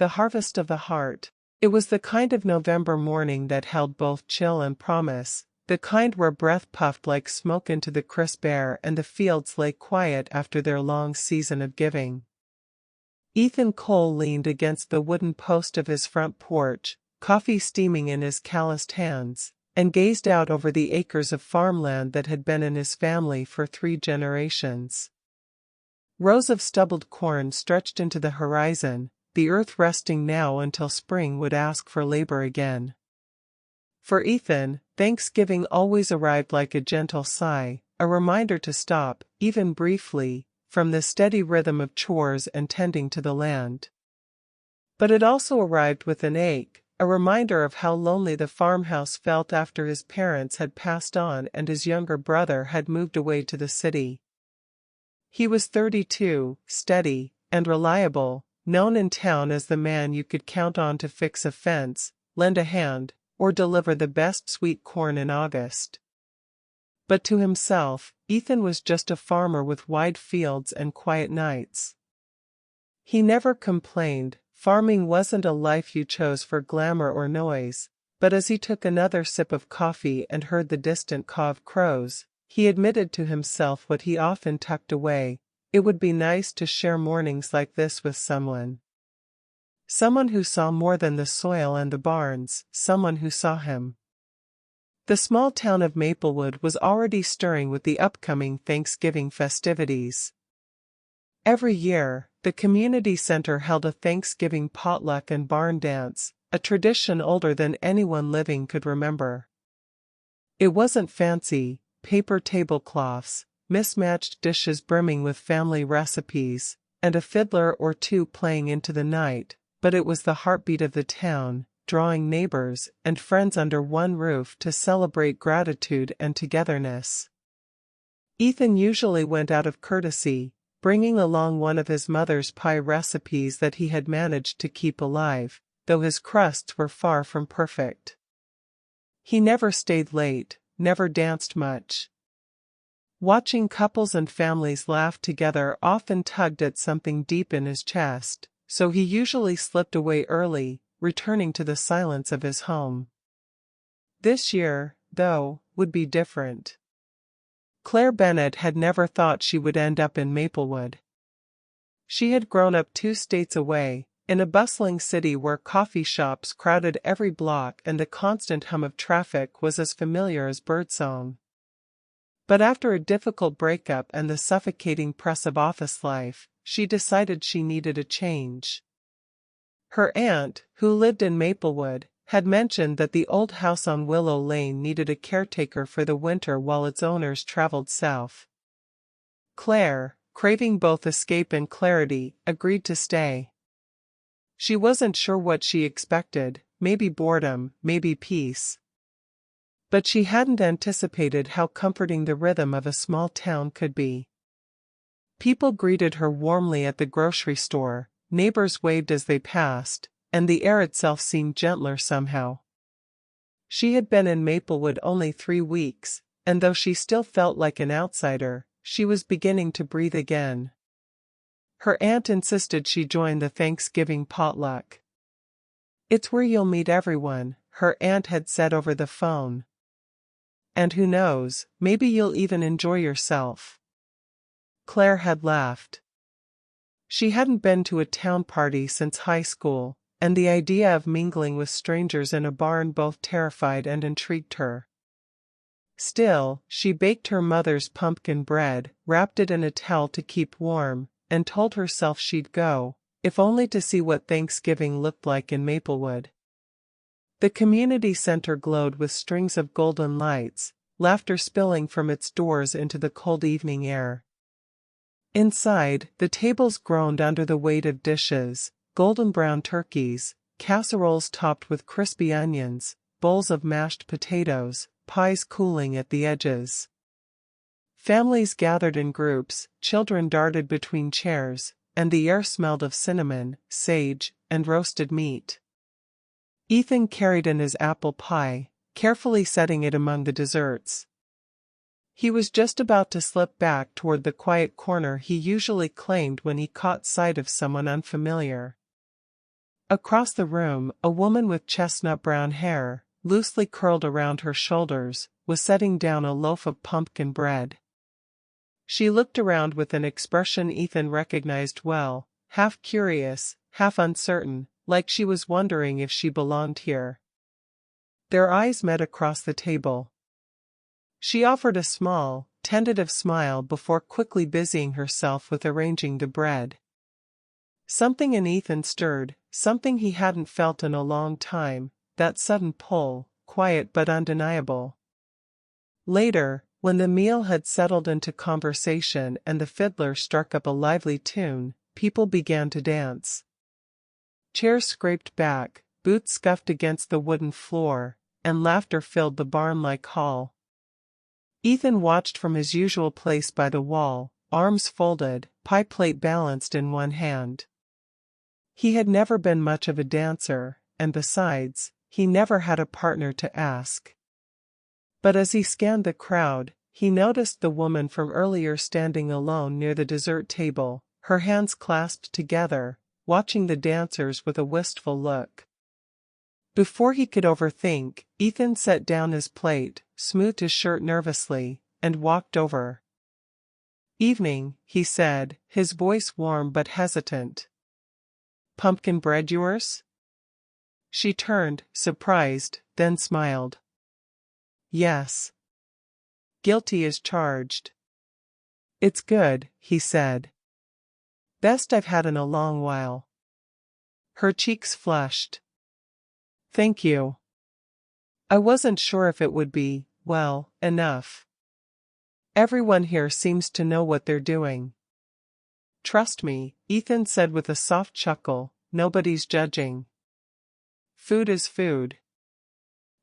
the harvest of the heart. It was the kind of November morning that held both chill and promise, the kind where breath puffed like smoke into the crisp air and the fields lay quiet after their long season of giving. Ethan Cole leaned against the wooden post of his front porch, coffee steaming in his calloused hands, and gazed out over the acres of farmland that had been in his family for 3 generations. Rows of stubbled corn stretched into the horizon, the earth resting now until spring would ask for labor again. For Ethan, Thanksgiving always arrived like a gentle sigh, a reminder to stop, even briefly, from the steady rhythm of chores and tending to the land. But it also arrived with an ache, a reminder of how lonely the farmhouse felt after his parents had passed on and his younger brother had moved away to the city. He was 32, steady and reliable, known in town as the man you could count on to fix a fence, lend a hand, or deliver the best sweet corn in August. But to himself, Ethan was just a farmer with wide fields and quiet nights. He never complained. Farming wasn't a life you chose for glamour or noise, but as he took another sip of coffee and heard the distant caw of crows, he admitted to himself what he often tucked away: it would be nice to share mornings like this with someone. Someone who saw more than the soil and the barns, someone who saw him. The small town of Maplewood was already stirring with the upcoming Thanksgiving festivities. Every year, the community center held a Thanksgiving potluck and barn dance, a tradition older than anyone living could remember. It wasn't fancy, paper tablecloths, mismatched dishes brimming with family recipes, and a fiddler or two playing into the night, but it was the heartbeat of the town, drawing neighbors and friends under one roof to celebrate gratitude and togetherness. Ethan usually went out of courtesy, bringing along one of his mother's pie recipes that he had managed to keep alive, though his crusts were far from perfect. He never stayed late, never danced much. Watching couples and families laugh together often tugged at something deep in his chest, so he usually slipped away early, returning to the silence of his home. This year, though, would be different. Claire Bennett had never thought she would end up in Maplewood. She had grown up 2 states away, in a bustling city where coffee shops crowded every block and the constant hum of traffic was as familiar as birdsong. But after a difficult breakup and the suffocating press of office life, she decided she needed a change. Her aunt, who lived in Maplewood, had mentioned that the old house on Willow Lane needed a caretaker for the winter while its owners traveled south. Claire, craving both escape and clarity, agreed to stay. She wasn't sure what she expected, maybe boredom, maybe peace. But she hadn't anticipated how comforting the rhythm of a small town could be. People greeted her warmly at the grocery store, neighbors waved as they passed, and the air itself seemed gentler somehow. She had been in Maplewood only 3 weeks, and though she still felt like an outsider, she was beginning to breathe again. Her aunt insisted she join the Thanksgiving potluck. "It's where you'll meet everyone," her aunt had said over the phone. "And who knows, maybe you'll even enjoy yourself." Claire had laughed. She hadn't been to a town party since high school, and the idea of mingling with strangers in a barn both terrified and intrigued her. Still, she baked her mother's pumpkin bread, wrapped it in a towel to keep warm, and told herself she'd go, if only to see what Thanksgiving looked like in Maplewood. The community center glowed with strings of golden lights, laughter spilling from its doors into the cold evening air. Inside, the tables groaned under the weight of dishes, golden brown turkeys, casseroles topped with crispy onions, bowls of mashed potatoes, pies cooling at the edges. Families gathered in groups, children darted between chairs, and the air smelled of cinnamon, sage, and roasted meat. Ethan carried in his apple pie, carefully setting it among the desserts. He was just about to slip back toward the quiet corner he usually claimed when he caught sight of someone unfamiliar. Across the room, a woman with chestnut brown hair, loosely curled around her shoulders, was setting down a loaf of pumpkin bread. She looked around with an expression Ethan recognized well, half curious, half uncertain, like she was wondering if she belonged here. Their eyes met across the table. She offered a small, tentative smile before quickly busying herself with arranging the bread. Something in Ethan stirred, something he hadn't felt in a long time, that sudden pull, quiet but undeniable. Later, when the meal had settled into conversation and the fiddler struck up a lively tune, people began to dance. Chairs scraped back, boots scuffed against the wooden floor, and laughter filled the barn-like hall. Ethan watched from his usual place by the wall, arms folded, pie plate balanced in one hand. He had never been much of a dancer, and besides, he never had a partner to ask. But as he scanned the crowd, he noticed the woman from earlier standing alone near the dessert table, her hands clasped together, watching the dancers with a wistful look. Before he could overthink, Ethan set down his plate, smoothed his shirt nervously, and walked over. "Evening," he said, his voice warm but hesitant. "Pumpkin bread yours?" She turned, surprised, then smiled. "Yes. Guilty as charged." "It's good," he said. "Best I've had in a long while." Her cheeks flushed. "Thank you. I wasn't sure if it would be, well, enough. Everyone here seems to know what they're doing." "Trust me," Ethan said with a soft chuckle, "nobody's judging. Food is food."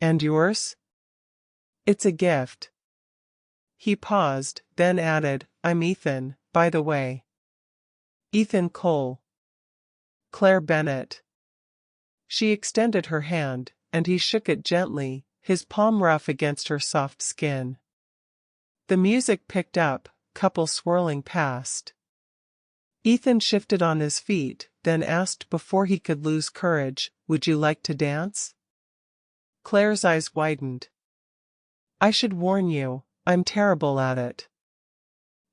"And yours?" "It's a gift." He paused, then added, "I'm Ethan, by the way. Ethan Cole. Claire Bennett." She extended her hand, and he shook it gently, his palm rough against her soft skin. The music picked up, couples swirling past. Ethan shifted on his feet, then asked before he could lose courage, "Would you like to dance?" Claire's eyes widened. "I should warn you, I'm terrible at it."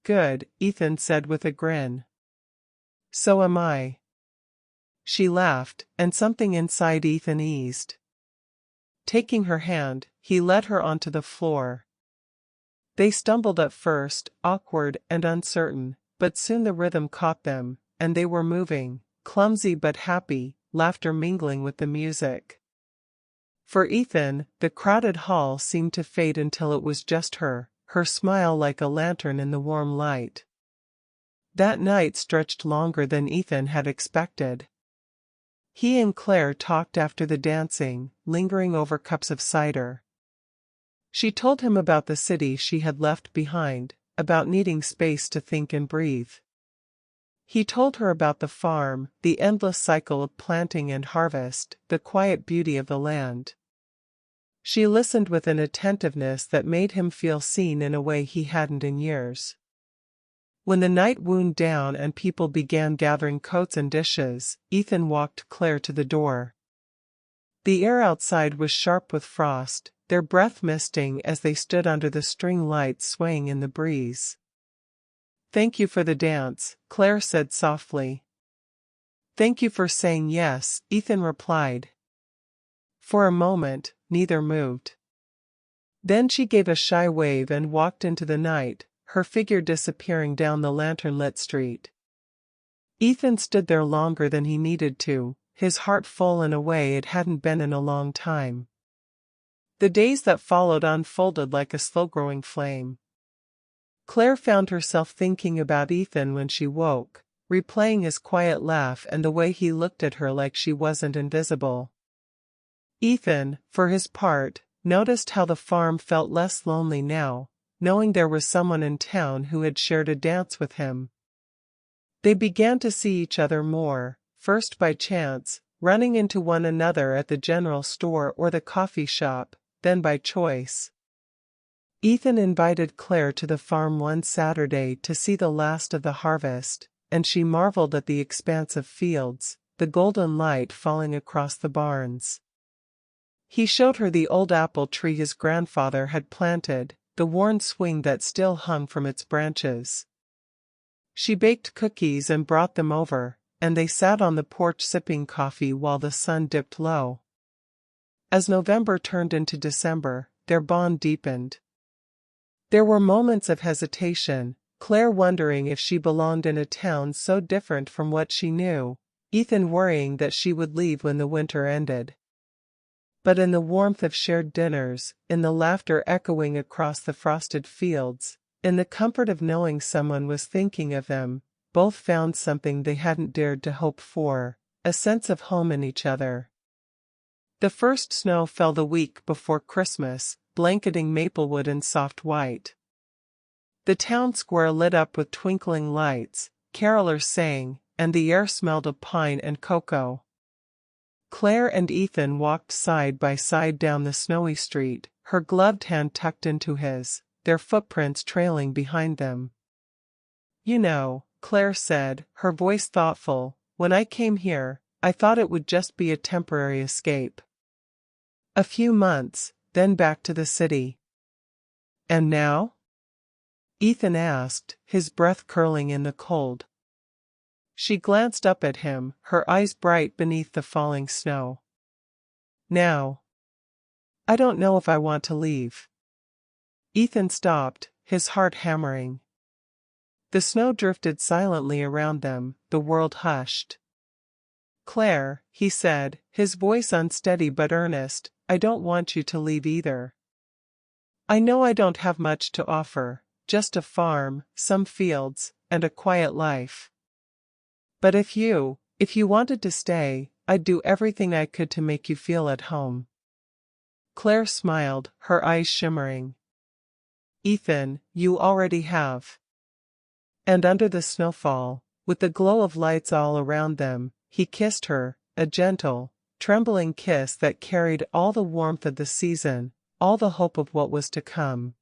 "Good," Ethan said with a grin. "So am I." She laughed, and something inside Ethan eased. Taking her hand, he led her onto the floor. They stumbled at first, awkward and uncertain, but soon the rhythm caught them, and they were moving, clumsy but happy, laughter mingling with the music. For Ethan, the crowded hall seemed to fade until it was just her smile like a lantern in the warm light. That night stretched longer than Ethan had expected. He and Claire talked after the dancing, lingering over cups of cider. She told him about the city she had left behind, about needing space to think and breathe. He told her about the farm, the endless cycle of planting and harvest, the quiet beauty of the land. She listened with an attentiveness that made him feel seen in a way he hadn't in years. When the night wound down and people began gathering coats and dishes, Ethan walked Claire to the door. The air outside was sharp with frost, their breath misting as they stood under the string lights swaying in the breeze. "Thank you for the dance," Claire said softly. "Thank you for saying yes," Ethan replied. For a moment, neither moved. Then she gave a shy wave and walked into the night, her figure disappearing down the lantern-lit street. Ethan stood there longer than he needed to, his heart full in a way it hadn't been in a long time. The days that followed unfolded like a slow-growing flame. Claire found herself thinking about Ethan when she woke, replaying his quiet laugh and the way he looked at her like she wasn't invisible. Ethan, for his part, noticed how the farm felt less lonely now, knowing there was someone in town who had shared a dance with him. They began to see each other more, first by chance, running into one another at the general store or the coffee shop, then by choice. Ethan invited Claire to the farm one Saturday to see the last of the harvest, and she marveled at the expanse of fields, the golden light falling across the barns. He showed her the old apple tree his grandfather had planted, the worn swing that still hung from its branches. She baked cookies and brought them over, and they sat on the porch sipping coffee while the sun dipped low. As November turned into December, their bond deepened. There were moments of hesitation, Claire wondering if she belonged in a town so different from what she knew, Ethan worrying that she would leave when the winter ended. But in the warmth of shared dinners, in the laughter echoing across the frosted fields, in the comfort of knowing someone was thinking of them, both found something they hadn't dared to hope for, a sense of home in each other. The first snow fell the week before Christmas, blanketing Maplewood in soft white. The town square lit up with twinkling lights, carolers sang, and the air smelled of pine and cocoa. Claire and Ethan walked side by side down the snowy street, her gloved hand tucked into his, their footprints trailing behind them. "You know," Claire said, her voice thoughtful, "when I came here, I thought it would just be a temporary escape. A few months, then back to the city." "And now?" Ethan asked, his breath curling in the cold. She glanced up at him, her eyes bright beneath the falling snow. "Now, I don't know if I want to leave." Ethan stopped, his heart hammering. The snow drifted silently around them, the world hushed. "Claire," he said, his voice unsteady but earnest, "I don't want you to leave either. I know I don't have much to offer, just a farm, some fields, and a quiet life. But if you wanted to stay, I'd do everything I could to make you feel at home." Claire smiled, her eyes shimmering. "Ethan, you already have." And under the snowfall, with the glow of lights all around them, he kissed her, a gentle, trembling kiss that carried all the warmth of the season, all the hope of what was to come.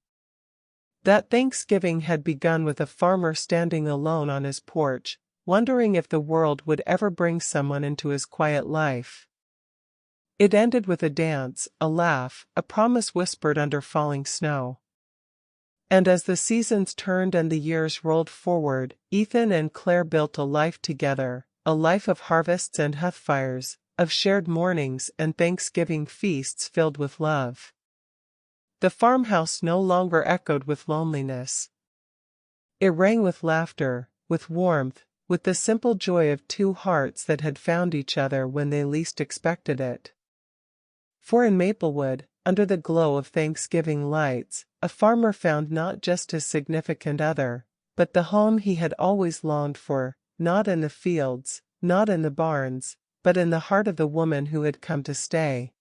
That Thanksgiving had begun with a farmer standing alone on his porch, wondering if the world would ever bring someone into his quiet life. It ended with a dance, a laugh, a promise whispered under falling snow. And as the seasons turned and the years rolled forward, Ethan and Claire built a life together, a life of harvests and hearthfires, of shared mornings and Thanksgiving feasts filled with love. The farmhouse no longer echoed with loneliness. It rang with laughter, with warmth, with the simple joy of two hearts that had found each other when they least expected it. For in Maplewood, under the glow of Thanksgiving lights, a farmer found not just his significant other, but the home he had always longed for, not in the fields, not in the barns, but in the heart of the woman who had come to stay.